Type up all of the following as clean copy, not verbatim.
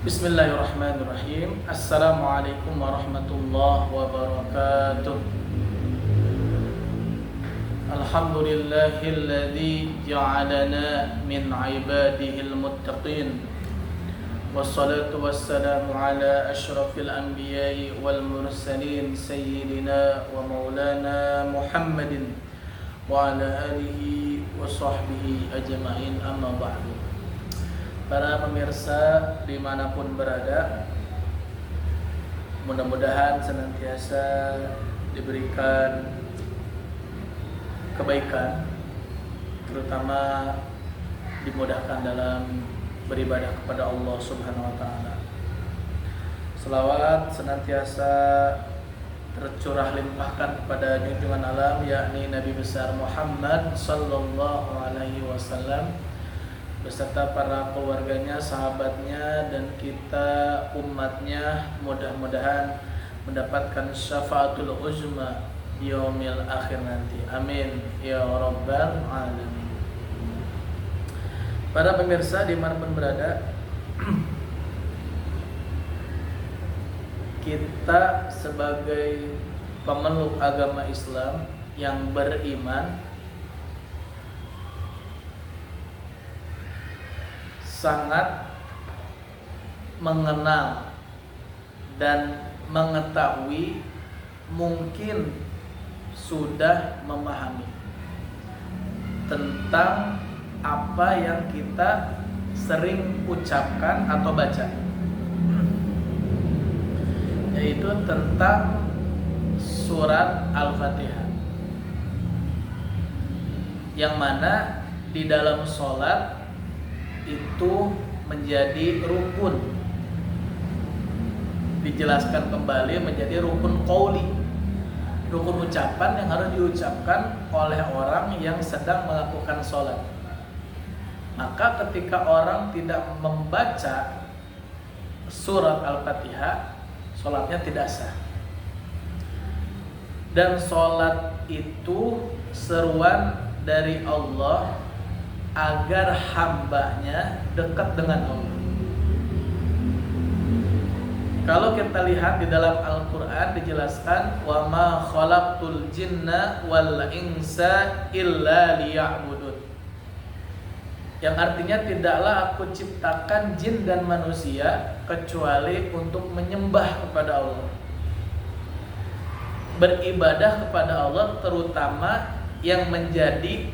Bismillahirrahmanirrahim. Assalamualaikum warahmatullahi wabarakatuh. Alhamdulillahilladzi ja'alana min ibadihil muttaqin. Wassalatu wassalamu ala asyrafil anbiya'i wal mursalin sayyidina wa maulana Muhammadin wa ala alihi wa sahbihi ajma'in, amma ba'du. Para pemirsa dimanapun berada, mudah-mudahan senantiasa diberikan kebaikan, terutama dimudahkan dalam beribadah kepada Allah Subhanahu wa Ta'ala. Selawat senantiasa tercurah limpahkan kepada junjungan alam, yakni Nabi besar Muhammad sallallahu alaihi wasallam beserta para keluarganya, sahabatnya, dan kita umatnya. Mudah-mudahan mendapatkan syafaatul uzma di yaumil akhir nanti. Amin ya rabbal alamin. Para pemirsa dimanapun berada, kita sebagai pemeluk agama Islam yang beriman sangat mengenal dan mengetahui, mungkin sudah memahami tentang apa yang kita sering ucapkan atau baca, yaitu tentang surat Al-Fatihah, yang mana di dalam sholat itu menjadi rukun. Dijelaskan kembali menjadi rukun qauli, rukun ucapan yang harus diucapkan oleh orang yang sedang melakukan sholat. Maka ketika orang tidak membaca surat Al-Fatihah, sholatnya tidak sah. Dan sholat itu seruan dari Allah agar hambanya dekat dengan Allah. Kalau kita lihat di dalam Al-Quran dijelaskan, wa ma khalaqtul jinna wal insa illa liya'budun, yang artinya tidaklah aku ciptakan jin dan manusia kecuali untuk menyembah kepada Allah, beribadah kepada Allah, terutama yang menjadi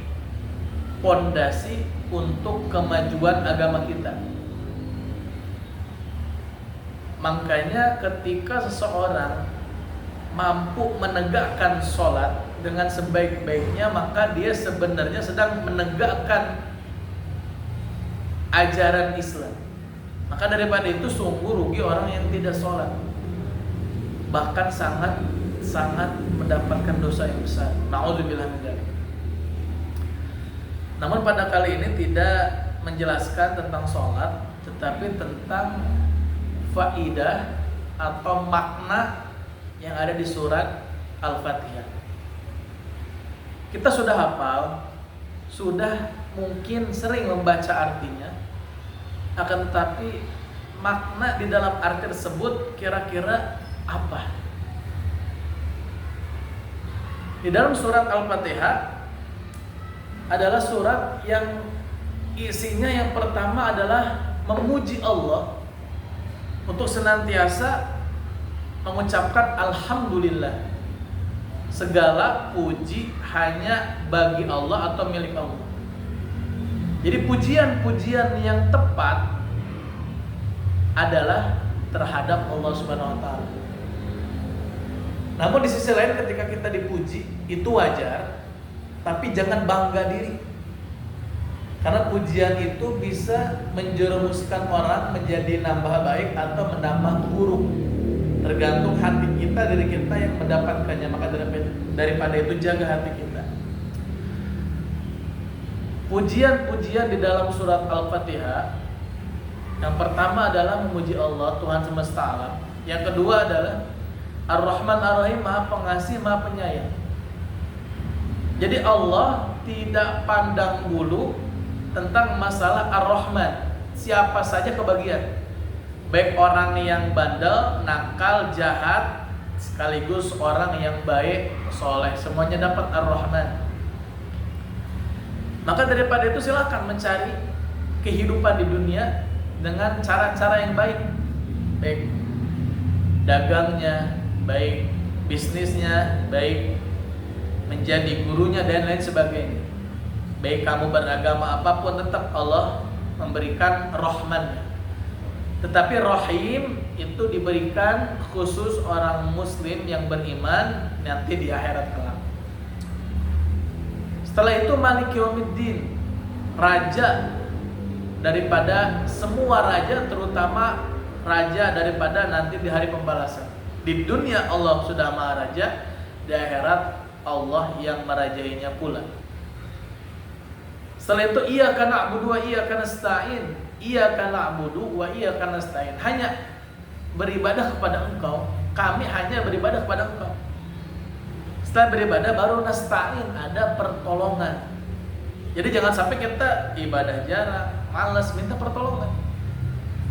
pondasi untuk kemajuan agama kita. Makanya ketika seseorang mampu menegakkan sholat dengan sebaik-baiknya, maka dia sebenarnya sedang menegakkan ajaran Islam. Maka daripada itu sungguh rugi orang yang tidak sholat, bahkan sangat mendapatkan dosa yang besar. Na'udzubillah min dzalik. Namun pada kali ini tidak menjelaskan tentang sholat, tetapi tentang faidah atau makna yang ada di surat Al-Fatihah. Kita sudah hafal, sudah mungkin sering membaca artinya, akan tetapi makna di dalam arti tersebut kira-kira apa? Di dalam surat Al-Fatihah adalah surat yang isinya yang pertama adalah memuji Allah, untuk senantiasa mengucapkan alhamdulillah, segala puji hanya bagi Allah atau milik Allah. Jadi pujian-pujian yang tepat adalah terhadap Allah Subhanahu wa Ta'ala. Namun di sisi lain ketika kita dipuji itu wajar, tapi jangan bangga diri, karena pujian itu bisa menjerumuskan orang menjadi nambah baik atau menambah buruk, tergantung hati kita, diri kita yang mendapatkannya. Maka daripada itu jaga hati kita. Pujian-pujian di dalam surat Al-Fatihah, yang pertama adalah memuji Allah, Tuhan semesta alam. Yang kedua adalah Ar-Rahman Ar-Rahim, Maha Pengasih, Maha Penyayang. Jadi Allah tidak pandang bulu tentang masalah Ar-Rahman, siapa saja kebagian. baik orang yang bandel, nakal, jahat, sekaligus orang yang baik, soleh, semuanya dapat Ar-Rahman. Maka daripada itu silakan mencari kehidupan di dunia dengan cara-cara yang baik, baik dagangnya, baik bisnisnya, baik menjadi gurunya dan lain sebagainya. Baik kamu beragama apapun, tetap Allah memberikan rahman. Tetapi rahim itu diberikan khusus orang muslim yang beriman nanti di akhirat kelak. Setelah itu Malik Yaumiddin, raja daripada semua raja, terutama raja daripada nanti di hari pembalasan. Di dunia Allah sudah maha raja, di akhirat Allah yang merajainya pula. Setelah itu iyyaka na'budu wa iyyaka nasta'in. Iyyaka na'budu wa iyyaka nasta'in. Hanya beribadah kepada Engkau, kami hanya beribadah kepada Engkau. Setelah beribadah baru nasta'in, ada pertolongan. Jadi jangan sampai kita ibadah jarang, malas minta pertolongan.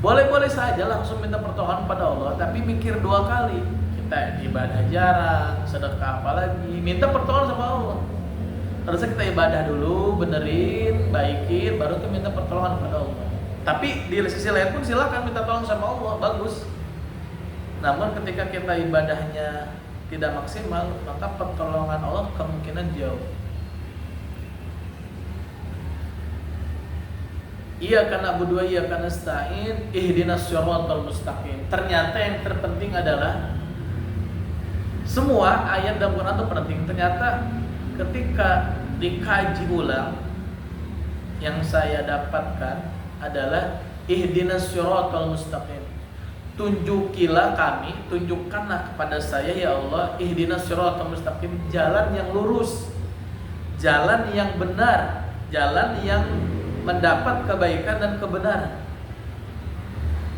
Boleh-boleh saja langsung minta pertolongan pada Allah, tapi mikir 2 kali. Kita ibadah jarang, sedekah apalagi, minta pertolongan sama Allah. Harusnya kita ibadah dulu, benerin, baikin, baru tuh minta pertolongan pada Allah. Tapi di sisi lain pun silakan minta tolong sama Allah, bagus. Namun ketika kita ibadahnya tidak maksimal, maka pertolongan Allah kemungkinan jauh. Iyyaka na'budu wa iyyaka nasta'in ihdinas siratal mustaqim. Ternyata yang terpenting adalah semua ayat dalam Quran itu penting. Ternyata ketika dikaji ulang, yang saya dapatkan adalah ihdinas siratal mustaqim. Tunjukilah kami, tunjukkanlah kepada saya ya Allah, ihdinas siratal mustaqim, jalan yang lurus, jalan yang benar, jalan yang mendapat kebaikan dan kebenaran.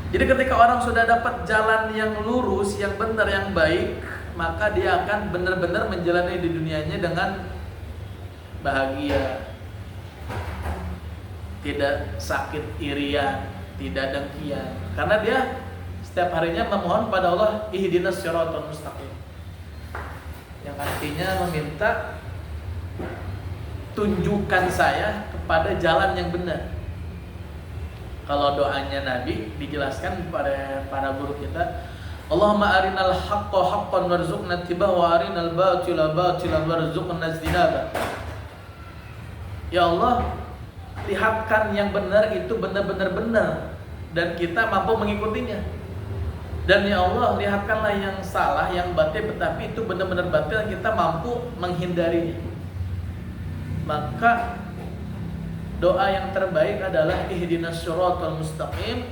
Jadi ketika orang sudah dapat jalan yang lurus, yang benar, yang baik, maka dia akan benar-benar menjalani di dunianya dengan bahagia, tidak sakit irian, tidak dengkian, karena dia setiap harinya memohon pada Allah ihdinas siratal mustaqim, yang artinya meminta tunjukkan saya kepada jalan yang benar. Kalau doanya Nabi dijelaskan pada para guru kita, Allahumma arinal haqqa haqqan warzuqna ittiba'ahu wa arinal batila batilan warzuqna ijtinaba. Ya Allah, lihatkan yang benar itu benar-benar benar dan kita mampu mengikutinya. Dan ya Allah, lihatkanlah yang salah, yang batil, tetapi itu benar-benar batil dan kita mampu menghindarinya. Maka doa yang terbaik adalah ihdinas siratal mustaqim,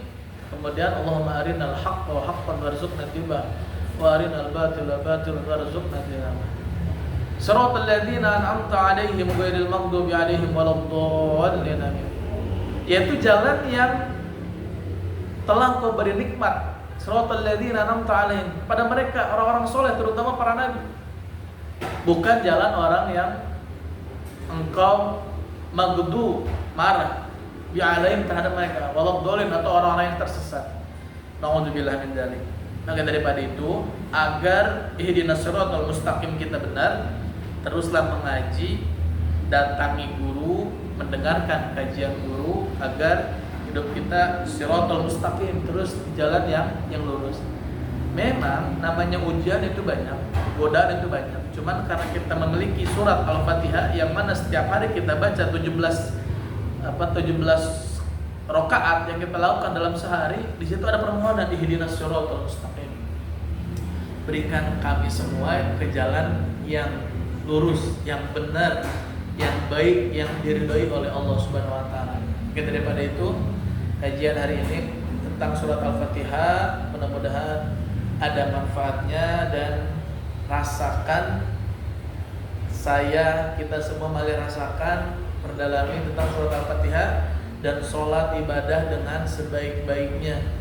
kemudian Allahumma arinal haqqa haqqan warzuqna ittiba'ahu wa arinal batila batilan warzuqna ijtinaba. Siratal ladzina an'amta 'alaihim ghairil maghdubi 'alaihim waladdallin. Yaitu jalan yang telah Kau beri nikmat, siratal ladzina an'amta 'alaihim, pada mereka orang-orang soleh, terutama para nabi. Bukan jalan orang yang Engkau maghdu, marah, bi'alaihim, terhadap mereka, waladdallin, atau orang-orang yang tersesat. Na'udzubillah min dzalik. Maka daripada itu, agar ihdinas siratal mustaqim kita benar, teruslah mengaji, datangi guru, mendengarkan kajian guru, agar hidup kita siratal mustaqim, terus di jalan yang lurus. Memang namanya ujian itu banyak, godaan itu banyak. Cuman karena kita memiliki surat Al-Fatihah yang mana setiap hari kita baca 17 rakaat yang kita lakukan dalam sehari, di situ ada permohonan ihdinas siratal mustaqim. Berikan kami semua ke jalan yang lurus, yang benar, yang baik, yang diridhoi oleh Allah Subhanahu wa taala. Maka daripada itu, kajian hari ini tentang surat Al-Fatihah mudah-mudahan ada manfaatnya, dan rasakan, kita semua mari rasakan, perdalami tentang surat Al-Fatihah dan sholat ibadah dengan sebaik-baiknya.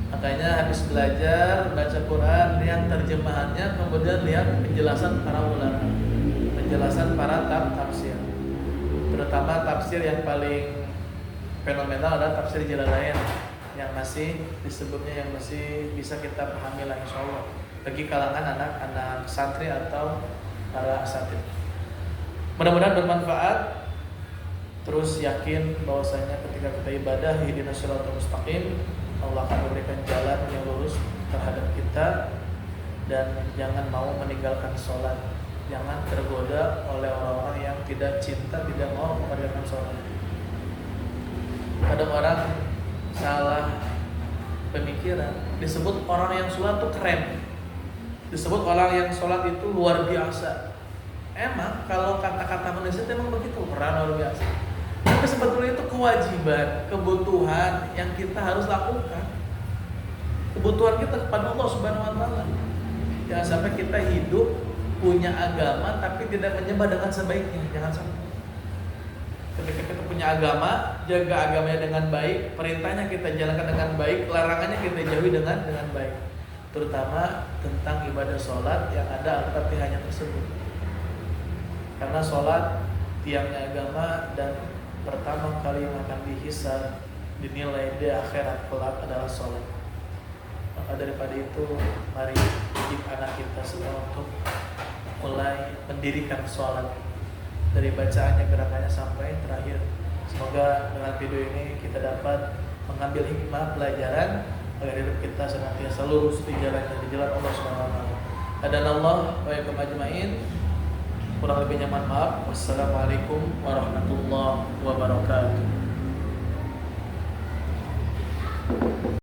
Makanya habis belajar baca Quran, lihat terjemahannya, kemudian lihat penjelasan para ulama, penjelasan para tafsir. Terutama tafsir yang paling fenomenal adalah tafsir Jalalain. yang masih disebutnya yang masih bisa kita pahami lah insya Allah bagi kalangan anak-anak santri atau para asatid. Mudah-mudahan bermanfaat. Terus yakin bahwasanya ketika kita ibadah ihdinas siratal mustaqim, Allah akan memberikan jalan yang lurus terhadap kita, dan jangan mau meninggalkan sholat. Jangan tergoda oleh orang-orang yang tidak cinta, tidak mau mengerjakan sholat. Kadang orang salah pemikiran, disebut orang yang sholat itu keren, disebut orang yang sholat itu luar biasa. Emang kalau kata-kata manusia itu emang begitu, orang luar biasa. Tapi sebetulnya itu kewajiban, kebutuhan yang kita harus lakukan. Kebutuhan kita kepada Allah Subhanahu wa taala. Jangan sampai kita hidup punya agama tapi tidak menyembah dengan sebaiknya, jangan sampai. Ketika kita punya agama, jaga agamanya dengan baik, perintahnya kita jalankan dengan baik, larangannya kita jauhi dengan baik. Terutama tentang ibadah sholat yang ada al-fatihahnya tersebut. Karena sholat tiangnya agama dan pertama kali yang akan dihisab, dinilai di akhirat kelak adalah sholat. Maka daripada itu, mari didik anak kita semua untuk mulai mendirikan sholat dari bacaannya, gerakannya sampai terakhir. Semoga dengan video ini kita dapat mengambil hikmah pelajaran agar hidup kita senantiasa lurus di jalan Allah Subhanahu wa taala. Hadanallah wa iyyakum ajmain. Kurang lebihnya mohon maaf. Wassalamualaikum warahmatullahi wabarakatuh.